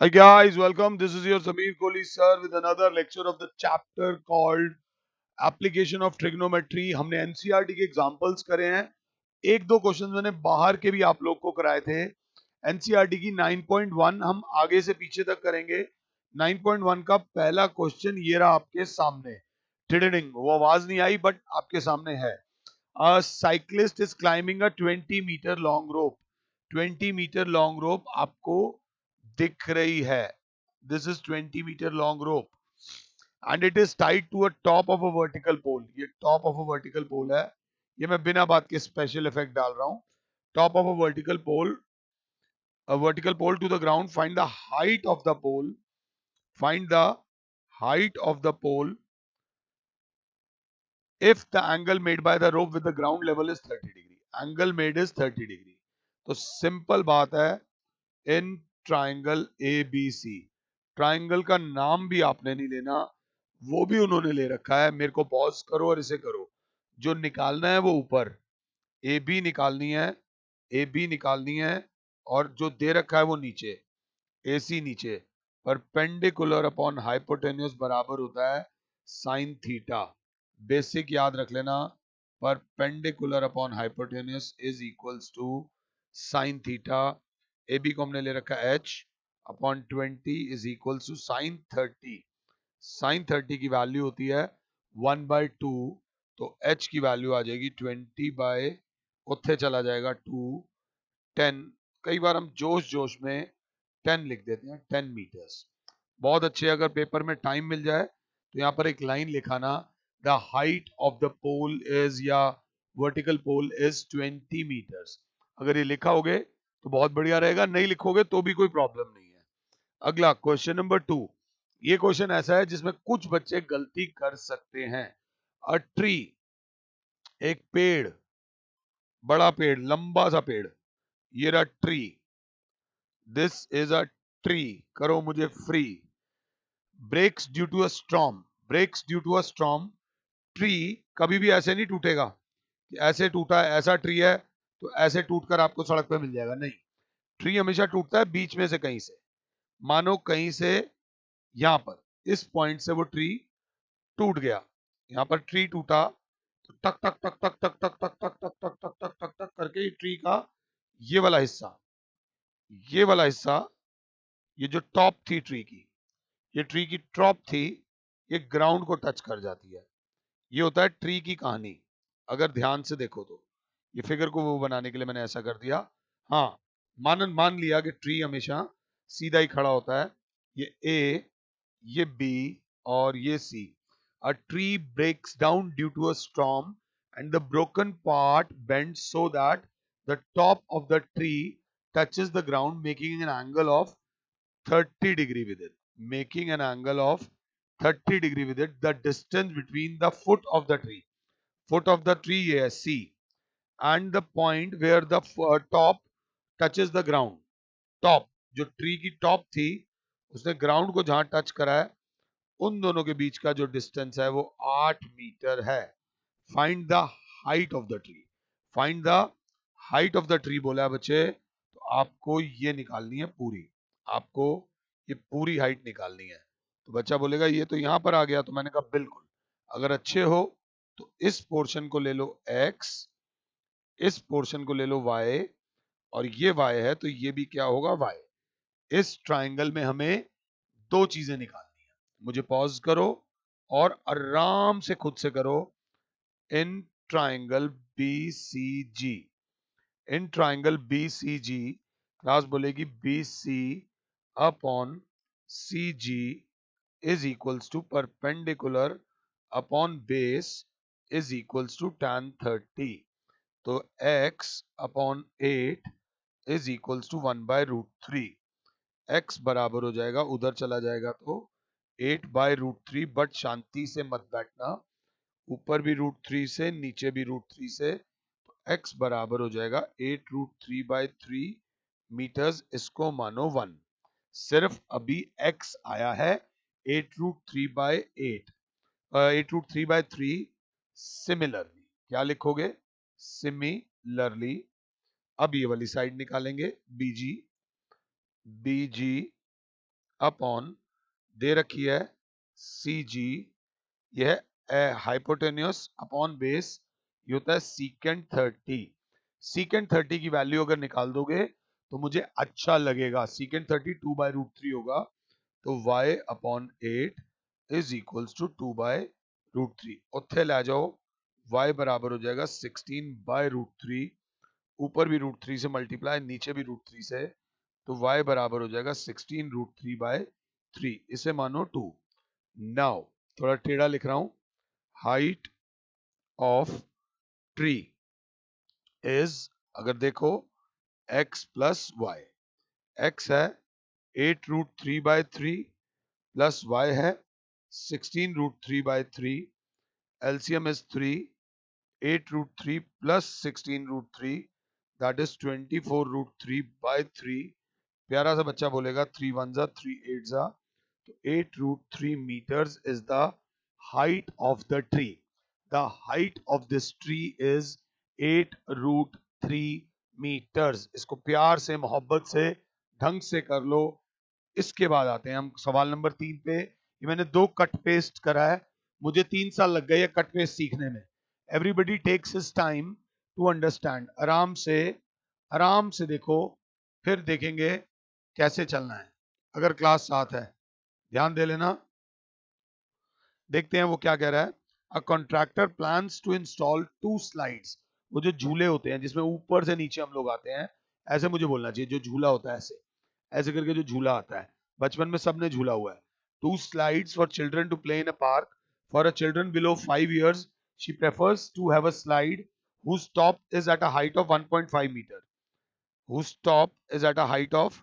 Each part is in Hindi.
Hi guys, welcome. This is your Sameer Kohli sir with another lecture of the chapter called Application of Trigonometry. हमने एनसीईआरटी के एग्जांपल्स करे हैं. एक दो क्वेश्चन मैंने बाहर के भी आप लोग को कराए थे. एनसीईआरटी की 9.1 हम आगे से पीछे तक करेंगे. 9.1 का पहला क्वेश्चन ये रहा आपके सामने. ट्रिडिंग वो आवाज नहीं आई बट आपके सामने है. A cyclist is climbing a 20 meter long rope. 20 meter long rope आपको दिख रही है. This is 20 meter long rope and it is tied to a top of a vertical pole. ये top of a vertical pole है. ये मैं बिना बात के स्पेशल इफेक्ट डाल रहा हूं. Top of a vertical pole to the ground. Find the height of the pole. Find the height of the pole if the angle made by the rope with the ground level is 30 degree. Angle made is 30 degree. तो सिंपल बात है. इन ट्राइंगल ABC, ट्राइंगल का नाम भी आपने नहीं लेना, वो भी उन्होंने ले रखा है. मेरे को पॉज करो और इसे करो. जो निकालना है वो ऊपर AB निकालनी है, AB निकालनी है, और जो दे रखा है वो नीचे AC नीचे. परपेंडिकुलर अपॉन हाइपोटेन्यूस बराबर होता है साइन थीटा. बेसिक याद रख लेना. Perpendicular upon hypotenuse is equals to sine theta. AB को हमने ले रखा है H upon 20 is equals to sine 30. Sine 30 की वैल्यू होती है 1/2. तो H की वैल्यू आ जाएगी 20 बाय उत्थे चला जाएगा 2 10. कई बार हम जोश जोश में 10 लिख देते हैं. 10 मीटर्स बहुत अच्छे. अगर पेपर में टाइम मिल जाए तो यहाँ पर एक लाइन लिखाना. The height of the pole is, या वर्टिकल पोल इज 20 मीटर्स. अगर ये लिखा होगे तो बहुत बढ़िया रहेगा. नहीं लिखोगे तो भी कोई प्रॉब्लम नहीं है. अगला क्वेश्चन नंबर 2. ये क्वेश्चन ऐसा है जिसमें कुछ बच्चे गलती कर सकते हैं. अ ट्री, एक पेड़, बड़ा पेड़, लंबा सा पेड़. ये रहा tree. This is a tree. करो मुझे free. Breaks due to a storm. Breaks due to a storm. Tree कभी भी ऐसे नहीं टूटेगा कि ऐसे टूटा है, ऐसा ट्री है तो ऐसे टूटकर आपको सड़क पे मिल जाएगा. नहीं, ट्री हमेशा टूटता है बीच में से, कहीं से. मानो कहीं से यहां पर इस पॉइंट से वो ट्री टूट गया. यहां पर ट्री टूटा तो टक टक टक टक टक टक टक टक टक टक टक टक टक टक करके ट्री का ये वाला हिस्सा, ये वाला हिस्सा, ये जो टॉप थी ट्री की, ये ट्री की टॉप थी, ये ग्राउंड को टच कर जाती है. ये होता है ट्री की कहानी. अगर ध्यान से देखो तो ये फिगर को वो बनाने के लिए मैंने ऐसा कर दिया. हाँ, मान लिया कि ट्री हमेशा सीधा ही खड़ा होता है. ये A, ये B और ये C. A tree breaks down due to a storm and the broken part bends so that the top of the tree touches the ground, making an angle of 30 degree with it. Making an angle of 30 degree with it. The distance between the foot of the tree, foot of the tree है C, and the point where the top touches the ground. Top, जो ट्री की टॉप थी, उसने ग्राउंड को जहां टच करा है, उन दोनों के बीच का जो डिस्टेंस है वो 8 मीटर है. Find the height of the tree. Find the height of the tree बोला है बच्चे, तो आपको ये निकालनी है पूरी. आपको ये पूरी हाइट निकालनी है. तो बच्चा बोलेगा ये तो यहां पर आ गया. तो मैंने कहा बिल्कुल. अगर अच्छे हो तो इस पोर्शन को ले लो x, इस पोर्शन को ले लो y, और ये y है तो ये भी क्या होगा y. इस ट्राइंगल में हमें दो चीजें निकालनी है. मुझे पॉज करो और आराम से खुद से करो. In triangle BCG, in triangle BCG, class बोलेगी BC upon CG is equals to perpendicular upon base is equals to tan 30. तो x upon 8 is equals to 1/√3. x बराबर हो जाएगा, उधर चला जाएगा तो 8/√3. बट शांति से मत बैठना, ऊपर भी √3 से, नीचे भी √3 से. तो x बराबर हो जाएगा 8√3/3 मीटर्स. इसको मानो 1. सिर्फ अभी x आया है 8√3/8, 8√3/3. सिमिलरली क्या लिखोगे? सिमिलरली. अब ये वाली साइड निकालेंगे BG, BG अपॉन दे रखी है सी जी, यह हाइपोटेन्यूस अपॉन बेस, ये होता है सीकेंट 30। सीकेंट 30 की वैल्यू अगर निकाल दोगे तो मुझे अच्छा लगेगा। सीकेंट 30 2/√3 होगा, तो y upon 8 is equals to 2/√3। उत्थे ले जाओ, y बराबर हो जाएगा 16/√3, ऊपर भी √3 से मल्टीप्लाई, नीचे भी √3 से, तो y बराबर हो जाएगा 16√3/3। इसे मानो 2। नाउ थोड़ा टेढ़ा लिख रहा हूं, हाइट ऑफ ट्री इज, अगर देखो x प्लस वाई, x है 8√3/3 प्लस y है 16√3/3, LCM is 3, 8√3 plus 16√3 that is 24√3/3। प्यारा सा बच्चा बोलेगा 3 1 जा 3 8 जा, तो 8√3 meters is the height of the tree. The height of this tree is 8√3 meters. इसको प्यार से, मोहब्बत से, ढंग से कर लो। इसके बाद आते हैं हम सवाल नंबर 3 पे। ये मैंने 2 कट पेस्ट करा है, मुझे 3 साल लग गए कट पेस्ट सीखने में। Everybody takes his time to understand. आराम से देखो, फिर देखेंगे कैसे चलना है। अगर क्लास साथ है ध्यान दे लेना। देखते हैं वो क्या कह रहा है। A contractor plans to install 2 slides. वो जो झूले होते हैं जिसमें ऊपर से नीचे हम लोग आते हैं, ऐसे मुझे बोलना चाहिए, जो झूला होता है ऐसे ऐसे करके जो झूला आता है, बचपन में सबने झूला हुआ है। 2 slides for children to play in a park. For a children below 5 years she prefers to have a slide whose top is at a height of 1.5 meter, whose top is at a height of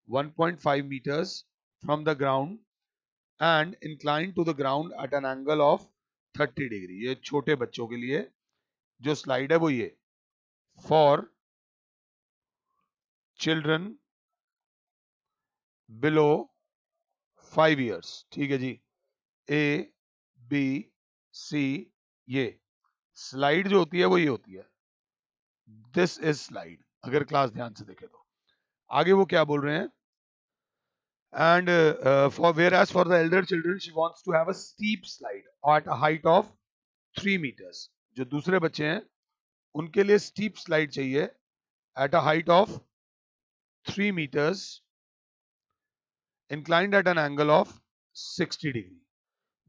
1.5 meters from the ground and inclined to the ground at an angle of 30 degree। ये छोटे बच्चों के लिए जो स्लाइड है वो ये, फॉर चिल्ड्रन बिलो 5 years। ठीक है जी, ए बी सी, ये स्लाइड जो होती है वो ये होती है, दिस इज स्लाइड। अगर क्लास ध्यान से देखे तो आगे वो क्या बोल रहे हैं। And whereas for the elder children she wants to have a steep slide at a height of 3 meters। जो दूसरे बच्चे हैं उनके लिए स्टीप स्लाइड चाहिए at a height of 3 meters inclined at an angle of 60 degree.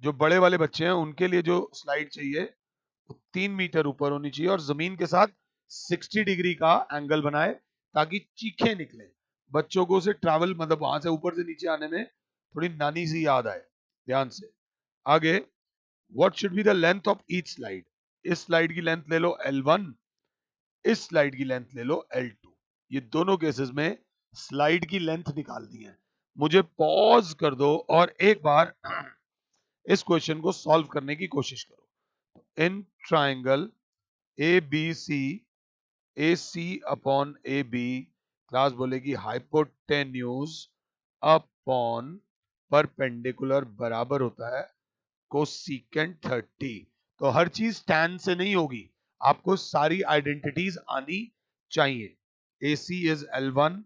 जो बड़े वाले बच्चे हैं उनके लिए जो स्लाइड चाहिए वो 3 मीटर ऊपर होनी चाहिए और जमीन के साथ 60 डिग्री का एंगल बनाए ताकि चीखें निकले, बच्चों को उसे ट्रैवल, मतलब वहां से ऊपर से नीचे आने में थोड़ी नानी सी याद आए। ध्यान से आगे, what should be the length of each slide. इस स्लाइड की लेंथ ले लो L1, इस स्लाइड की लेंथ ले लो L2। ये दोनों केसेस में स्लाइड की लेंथ निकालनी है। मुझे पॉज कर दो और एक बार इस क्वेश्चन को सॉल्व करने की कोशिश करो। In triangle A B C, A C upon A B, class बोलेगी हाइपोटेन्यूज अपॉन परपेंडिकुलर बराबर होता है कोसेकेंट 30। तो हर चीज tan से नहीं होगी, आपको सारी आइडेंटिटीज आनी चाहिए। AC is L1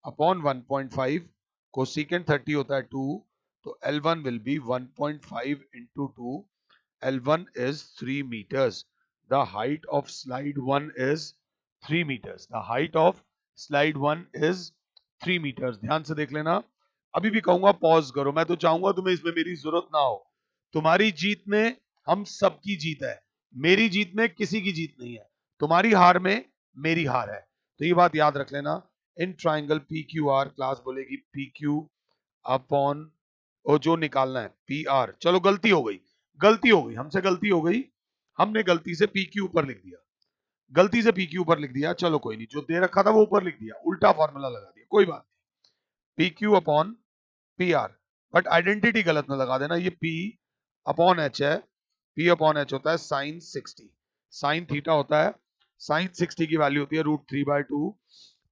upon 1.5, cosecant 30 होता है 2, तो L1 will be 1.5 into 2, L1 is 3 meters। The height of slide 1 is 3 meters। The height of slide 1 is 3 meters। ध्यान से देख लेना। अभी भी कहूंगा पॉज करो, मैं तो चाहूंगा तुम्हें इसमें मेरी जरूरत ना हो। तुम्हारी जीत में हम सबकी जीत है, मेरी जीत में किसी की जीत नहीं है। तुम्हारी हार में मेरी हार है, तो ये बात याद रख लेना। In triangle P Q R, class बोलेगी पी क्यू अपॉन, और जो निकालना है पी आर। चलो गलती हो गई, हमसे गलती हो गई, हमने गलती से पी क्यू ऊपर लिख दिया, गलती से पी क्यू ऊपर लिख दिया। चलो कोई नहीं, जो दे रखा था वो ऊपर लिख दिया, उल्टा फॉर्मूला लगा दिया, कोई बात नहीं। P Q upon P R, but identity गलत ना लगा देना। ये पी अपॉन एच है, पी अपॉन एच होता है साइन 60, साइन थीटा होता है, साइन 60 की वैल्यू होती है √3/2।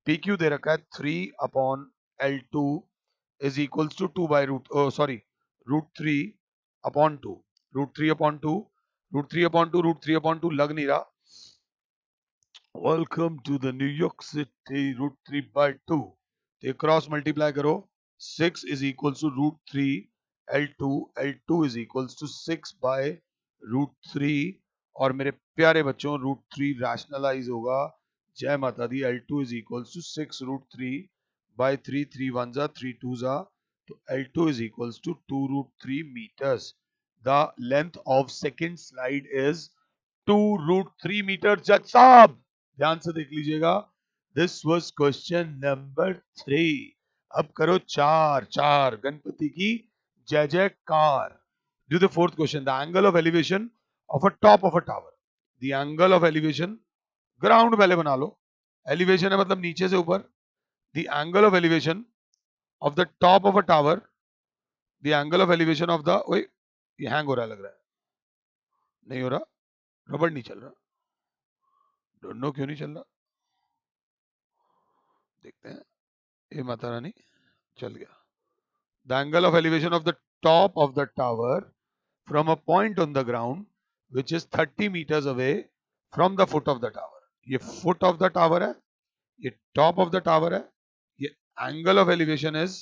पी क्यू दे रखा है 3 upon L2 is equals to 2 by √3 upon 2, √3 upon 2, √3 upon 2, √3 upon 2 लग नहीं रहा। Welcome to the New York city, √3/2, तो क्रॉस मल्टीप्लाई करो, 6 is equals to root 3 L2, L2 is equals to 6 by root 3, और मेरे प्यारे बच्चों रूट 3 रैशनलाइज होगा, जय माता दी, L2 is equals to 6 root 3 by 3, 3 1s are 3 2s are, तो L2 is equals to 2 root 3 meters. The length of second slide is 2 root 3 meters. जज साहब ध्यान से देख लीजिएगा, दिस वाज क्वेश्चन नंबर 3. अब करो चार चार, गणपति की जय जयकार. Do the fourth question. The angle of elevation of a top of a tower. The angle of elevation, ground पहले बना लो, एलिवेशन है मतलब नीचे से ऊपर. The angle of elevation of the top of a tower, the angle of elevation of the, ओए ये हैंग हो रहा है लग रहा है, नहीं हो रहा, रबड़ नहीं चल रहा, डोंट नो क्यों नहीं चल रहा, देखते हैं, ये माता रानी चल गया. The angle of elevation of the top of the tower from a point on the ground which is 30 meters away from the foot of the tower. ये foot of the tower है, ये top of the tower है, ये angle of elevation is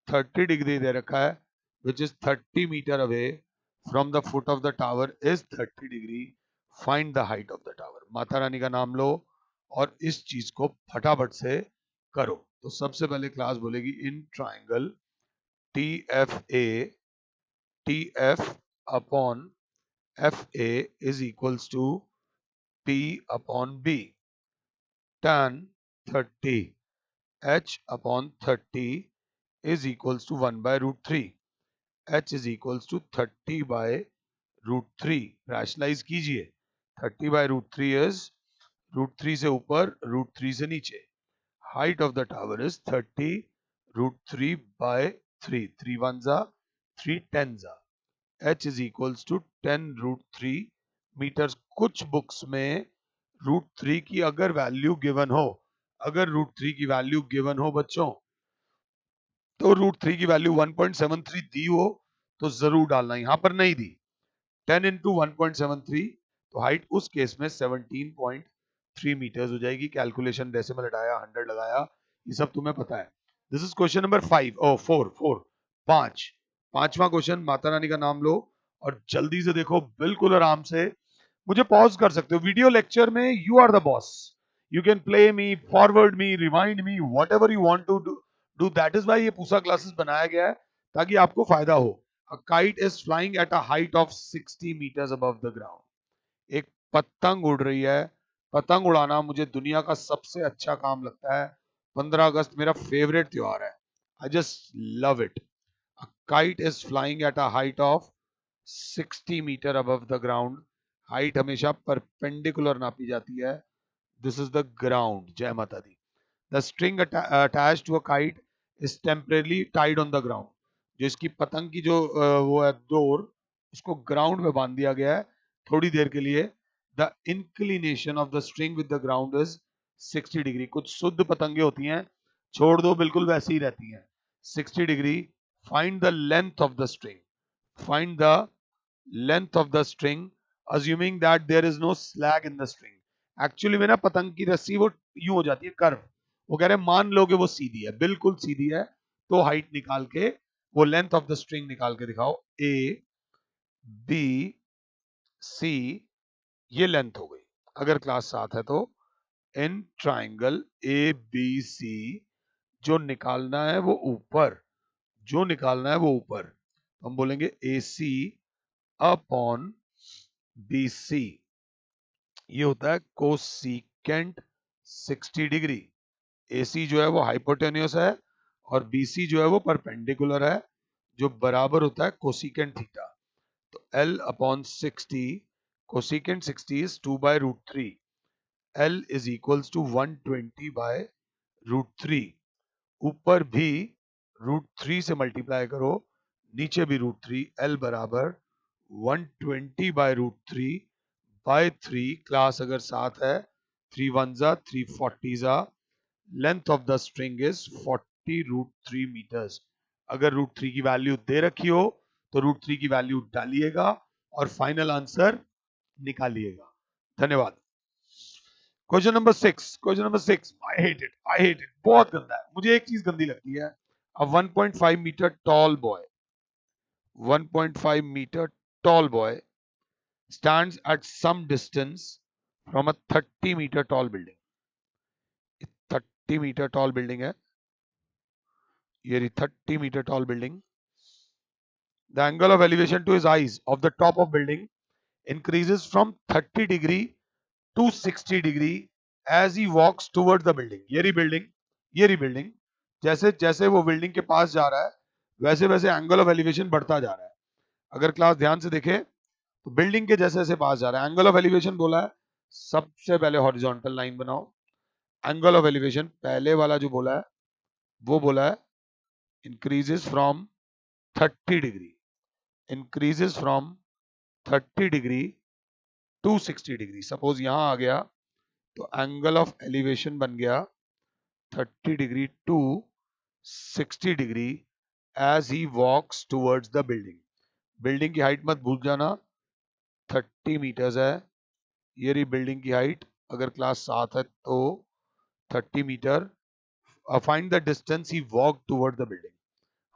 30 degree दे रखा है, which is 30 meter away from the foot of the tower is 30 degree. Find the height of the tower. Mata Rani का नाम लो और इस चीज को फटाफट से करो. तो सबसे पहले क्लास बोलेगी in triangle TFA, TF upon FA is equals to P upon B. Tan 30 H upon 30 is equals to 1 by root 3. H is equals to 30 by root 3. Rationalise कीजिए, 30 by root 3 is root 3 से ऊपर root 3 से नीचे. Height of the tower is 30 root 3 by 3. 3 1s are 3 10s are. H is equals to 10 root 3 meters. कुछ बुक्स में रूट 3 की अगर वैल्यू गिवन हो, अगर रूट 3 की वैल्यू गिवन हो बच्चों, तो रूट 3 की वैल्यू 1.73 दी हो तो जरूर डालना, यहां पर नहीं दी. 10 इंटू 1.73, तो हाइट उस केस में 17.3 मीटर्स हो जाएगी. कैलकुलेशन डेसिमल हटाया, 100 लगाया, ये सब तुम्हें पता है. दिस इज क्वेश्चन नंबर 5 ओ 4 पांचवा क्वेश्चन. माता रानी का नाम लो और जल्दी से देखो, बिल्कुल आराम से. मुझे पॉज कर सकते हो, वीडियो लेक्चर में you are the boss, you can play me, forward me, rewind me, whatever you want to do. That is why ये पूसा क्लासेस बनाया गया है, ताकि आपको फायदा हो. A kite is flying at a height of 60 meters above the ground. एक पतंग उड़ रही है. पतंग उड़ाना मुझे दुनिया का सबसे अच्छा काम लगता है. 15 अगस्त मेरा फेवरेट त्योहार है. I just love it. A kite is flying at a height of 60 meter above the ground. Height हमेशा परपेंडिकुलर नापी जाती है. This is the ground. जय माता दी. The string attached to a kite is temporarily tied on the ground. जो इसकी पतंग की जो वो है डोर, उसको ग्राउंड में बांध दिया गया है थोड़ी देर के लिए. The inclination of the string with the ground is 60 degree. कुछ शुद्ध पतंगे होती हैं, छोड़ दो बिल्कुल वैसी ही रहती हैं, 60 degree. Find the length of the string, find the length of the string assuming that there is no slack in the string. Actually में ना पतंग की रस्सी वो यूं हो जाती है कर्व. वो कह रहे हैं मान लो कि वो सीधी है, बिल्कुल सीधी है, तो हाइट निकाल के वो लेंथ ऑफ द स्ट्रिंग निकाल के दिखाओ. ए बी सी, ये लेंथ हो गई. अगर क्लास 7 है तो इन ट्राइंगल ए बी सी जो निकालना है वो ऊपर, जो निकालना है वो ऊपर, हम बोलेंगे ए सी अपॉन बी सी. ये होता है कोसिकेंट 60 डिग्री. AC जो है वो हाइपोटेन्यूस है और BC जो है वो परपेंडिकुलर है, जो बराबर होता है कोसिकेंट थीटा. तो L upon 60, cosecant 60 is 2 by root 3. L is equals to 120 by root 3. ऊपर भी रूट 3 से मल्टीप्लाई करो, नीचे भी रूट 3. L बराबर 120 बाय रूट 3 बाय 3. क्लास अगर 7 है, 3 1s are 3 40s are. Length of the string is 40 root 3 meters. अगर रूट 3 की वैल्यू दे रखी हो तो रूट 3 की वैल्यू डालिएगा और फाइनल आंसर निकालिएगा. धन्यवाद. Question number 6, question number 6. I hate it, I hate it, बहुत गंदा है. मुझे एक चीज गंदी लगती है, A 1.5 meter tall boy, 1.5 meter tall boy stands at some distance from a 30 meter tall building. 30 meter tall building है ये रही 30 meter tall building. The angle of elevation to his eyes of the top of building increases from 30 degree to 60 degree as he walks towards the building. ये रही building. जैसे जैसे वो बिल्डिंग के पास जा रहा है वैसे वैसे एंगल ऑफ एलिवेशन बढ़ता जा रहा है. अगर क्लास ध्यान से देखे तो बिल्डिंग के जैसे जैसे पास जा रहा है. एंगल ऑफ एलिवेशन बोला है, सबसे पहले हॉरिजॉन्टल लाइन बनाओ. एंगल ऑफ एलिवेशन पहले वाला जो बोला है वो बोला है increases from 30 degree, increases from 30 degree to 60 degree. Suppose यहां आ गया तो एंगल ऑफ एलिवेशन बन गया 30 degree to 60 degree as he walks towards the building. Building की हाइट मत भूल जाना, 30 मीटर्स है. ये रही बिल्डिंग की हाइट, अगर क्लास 7 है तो 30 meter. Find the distance he walk toward the building.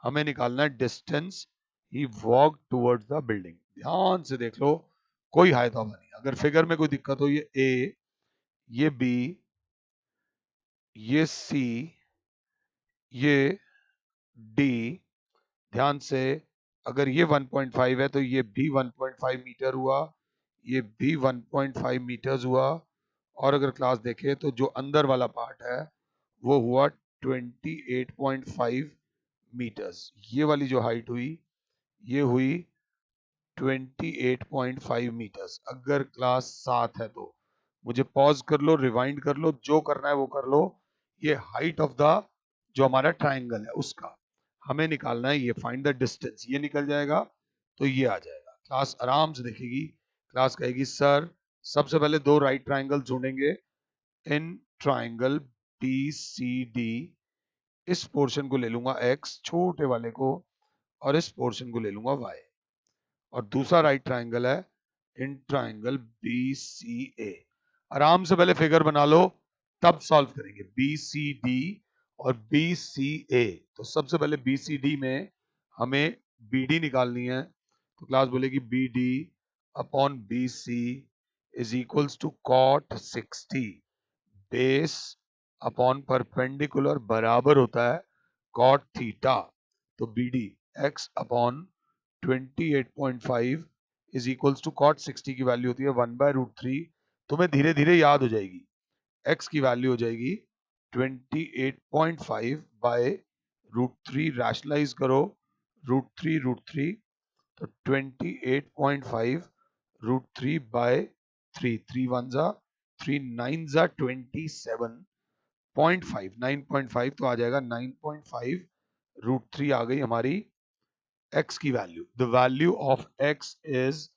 हमें निकालना है distance he walk towards the building. ध्यान से देख लो, कोई हाय तो नहीं. अगर फिगर में कोई दिक्कत हो, ये ए, ये बी, ये सी, ये डी. ध्यान से, अगर ये 1.5 है तो ये भी 1.5 मीटर हुआ, ये भी 1.5 मीटर्स हुआ. और अगर क्लास देखे तो जो अंदर वाला पार्ट है वो हुआ 28.5 मीटर्स. ये वाली जो हाइट हुई ये हुई 28.5 मीटर्स. अगर क्लास 7 है तो मुझे पॉज कर लो, रिवाइंड कर लो, जो करना है वो कर लो. ये हाइट ऑफ द जो हमारा ट्राइंगल है उसका हमें निकालना है. ये फाइंड द डिस्टेंस, ये निकल जाएगा तो ये आ जाएगा. क्लास आराम से देखेगी, क्लास कहेगी सर सबसे पहले दो राइट ट्राइंगल जोड़ेंगे इन ट्राइंगल BCD. इस पोर्शन को ले लूंगा x, छोटे वाले को, और इस पोर्शन को ले लूंगा y. और दूसरा राइट ट्राइंगल है इन ट्राइंगल BCA. आराम से पहले फिगर बना लो तब सॉल्व करेंगे. BCD और BCA. तो सबसे पहले BCD में हमें BD निकालनी है. तो क्लास बोलेगी BD upon BC is equals to cot 60 base upon perpendicular बराबर होता है cot थीटा. तो BD x upon 28.5 is equals to cot 60 की वैल्यू होती है 1/√3. तुम्हें धीरे धीरे याद हो जाएगी. x की वैल्यू हो जाएगी 28.5 बाय √3. रैशनलाइज करो, √3 तो 28.5 √3 बाय 3. 3 1 जा 3 9 जा 27.5. 9.5 तो आ जाएगा 9.5 √3 आ गई हमारी x की value. The value of x is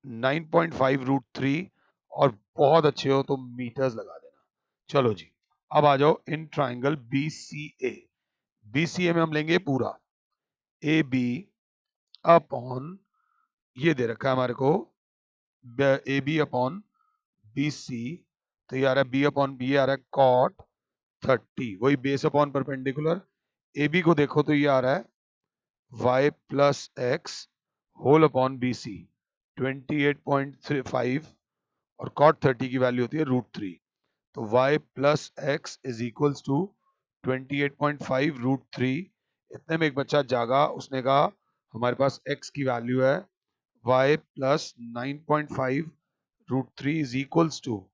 9.5 √3. और बहुत अच्छे हो तो मीटर्स लगा देना. चलो जी, अब आ जाओ इन ट्राइंगल BCA. BCA में हम लेंगे पूरा AB अपॉन, ये दे रखा है हमारे को AB अपॉन BC. तो ये आ रहा है B अपॉन B, आ रहा है cot 30. वही बेस अपॉन परपेंडिकुलर. AB को देखो तो ये आ रहा है y plus x whole upon BC 28.5 और cot 30 की वैल्यू होती है √3. तो y plus x is equals to 28.5 √3. इतने में एक बच्चा जागा, उसने कहा हमारे पास x की वैल्यू है y plus 9.5 √3 is equals to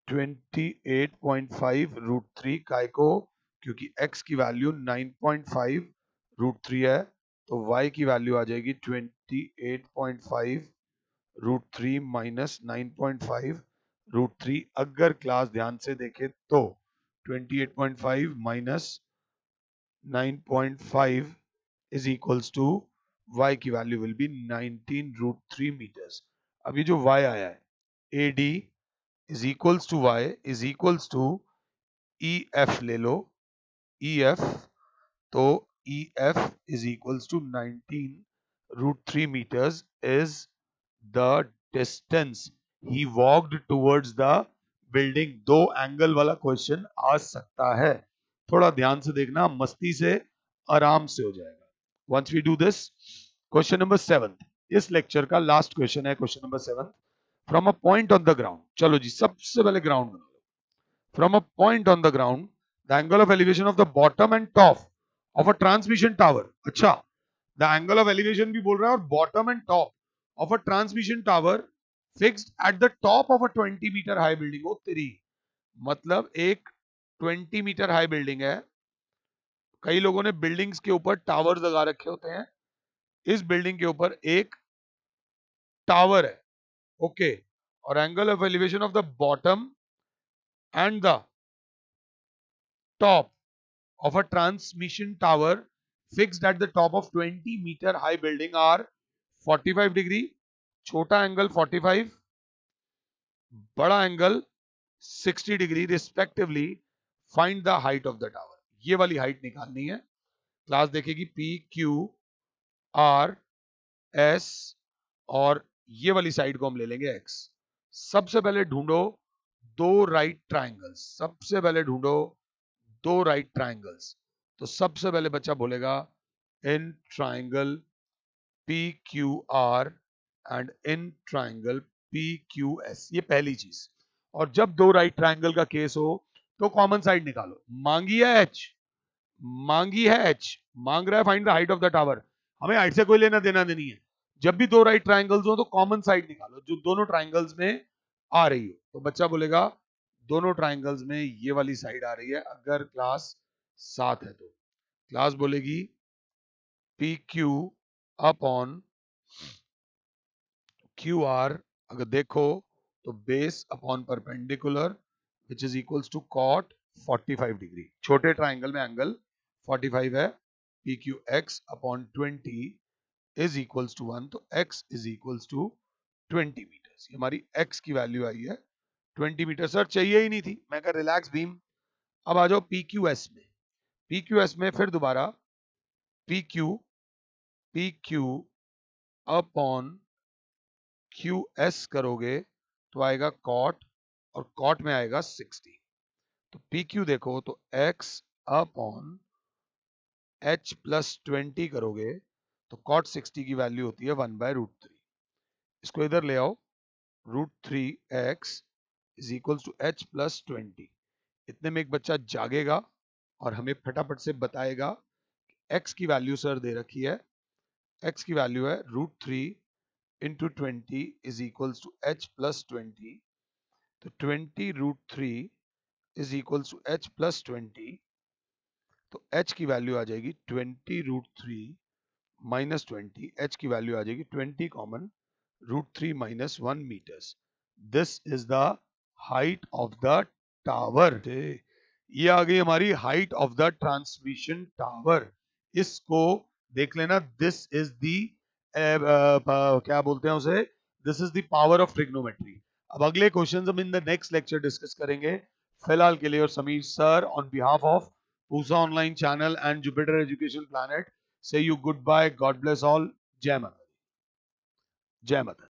28.5 √3. काय को, क्योंकि x की वैल्यू 9.5 √3 है तो y की वैल्यू आ जाएगी 28.5 √3 माइनस 9.5 √3. अगर क्लास ध्यान से देखे तो 28.5 minus 9.5 is equals to y की वैल्यू विल बी 19 √3 मीटर्स. अब ये जो y आया है AD is equals to y is equals to EF ले लो, EF. तो EF is equals to 19 √3 meters is the distance he walked towards the building. दो एंगल वाला क्वेश्चन आ सकता है. थोड़ा ध्यान से देखना, मस्ती से आराम से हो जाएगा. Once we do this, question number 7, इस लेक्चर का लास्ट क्वेश्चन है question number 7. From a point on the ground, चलो जी सबसे पहले ग्राउंड बना लो. From a point on the ground, the angle of elevation of the bottom and top of a transmission tower. अच्छा, द एंगल ऑफ एलिवेशन भी बोल रहा है और bottom and top of a transmission tower fixed at the top of a 20 metre high building. ओ तेरी, मतलब एक 20 मीटर हाई बिल्डिंग है. कई लोगों ने बिल्डिंग्स के ऊपर टावर्स लगा रखे होते हैं. इस बिल्डिंग के ऊपर एक टावर है. ओके, और angle of elevation of the bottom and the top of a transmission tower fixed at the top of 20-meter high building are 45 degree, छोटा एंगल 45, बड़ा angle 60 degree respectively. Find the height of the tower. ये वाली हाइट निकालनी है. क्लास देखेगी पी क्यू आर एस और ये वाली साइड को हम ले लेंगे एक्स. सबसे पहले ढूंढो दो राइट ट्राइंगल्स. सबसे पहले ढूंढो दो राइट ट्राइंगल्स. तो सबसे पहले बच्चा बोलेगा in triangle P Q R and in triangle P Q S. ये पहली चीज. और जब दो राइट ट्राइंगल का केस हो तो कॉमन साइड निकालो. मांगी है एच, मांगी है एच, मांग रहा है find the height of the tower. हमें हाइट से कोई लेना देना नहीं है. जब भी दो राइट ट्राइंगल्स हो तो कॉमन साइड निकालो जो दोनों ट्राइंगल्स में आ रही हो. तो बच्चा बोलेगा दोनों ट्राइंगल्स में ये वाली साइड आ रही है. अगर क्लास 7 है तो क्लास बोलेगी P Q upon Q R. अगर देखो तो base upon perpendicular which is equals to cot 45 degree. छोटे ट्राइंगल में एंगल 45 है. P Q x upon 20 is equals to 1. तो x is equals to 20 meters. हमारी x की वैल्यू आई है 20 मीटर. सर चाहिए ही नहीं थी. मैं कह रिलैक्स बीम. अब आ जाओ पी क्यू एस में. पी क्यू एस में फिर दोबारा P Q upon Q S करोगे तो आएगा कॉट और कॉट में आएगा 60. तो पी क्यू देखो तो x अपॉन h प्लस 20 करोगे तो कॉट 60 की वैल्यू होती है 1/√3. इसको इधर ले आओ. √3x is equals to h plus 20. इतने में एक बच्चा जागेगा और हमें फटाफट से बताएगा x की वैल्यू सर दे रखी है. x की वैल्यू है √3 into 20 is equals to h plus 20. तो 20√3 is equals to h plus 20. तो h की वैल्यू आ जाएगी 20√3 minus 20. h की वैल्यू आ जाएगी 20 common √3 minus 1 meters. This is the height of the tower. ये आ गई हमारी height of the transmission tower. इसको देख लेना. दिस इज दी क्या बोलते हैं उसे, this is the power of trigonometry. अब अगले क्वेश्चंस हम in the next lecture discuss करेंगे. फिलहाल के लिए और Sameer sir on behalf of Pusa online channel and Jupiter education planet से you good bye. God bless all. जय माता, जय माता.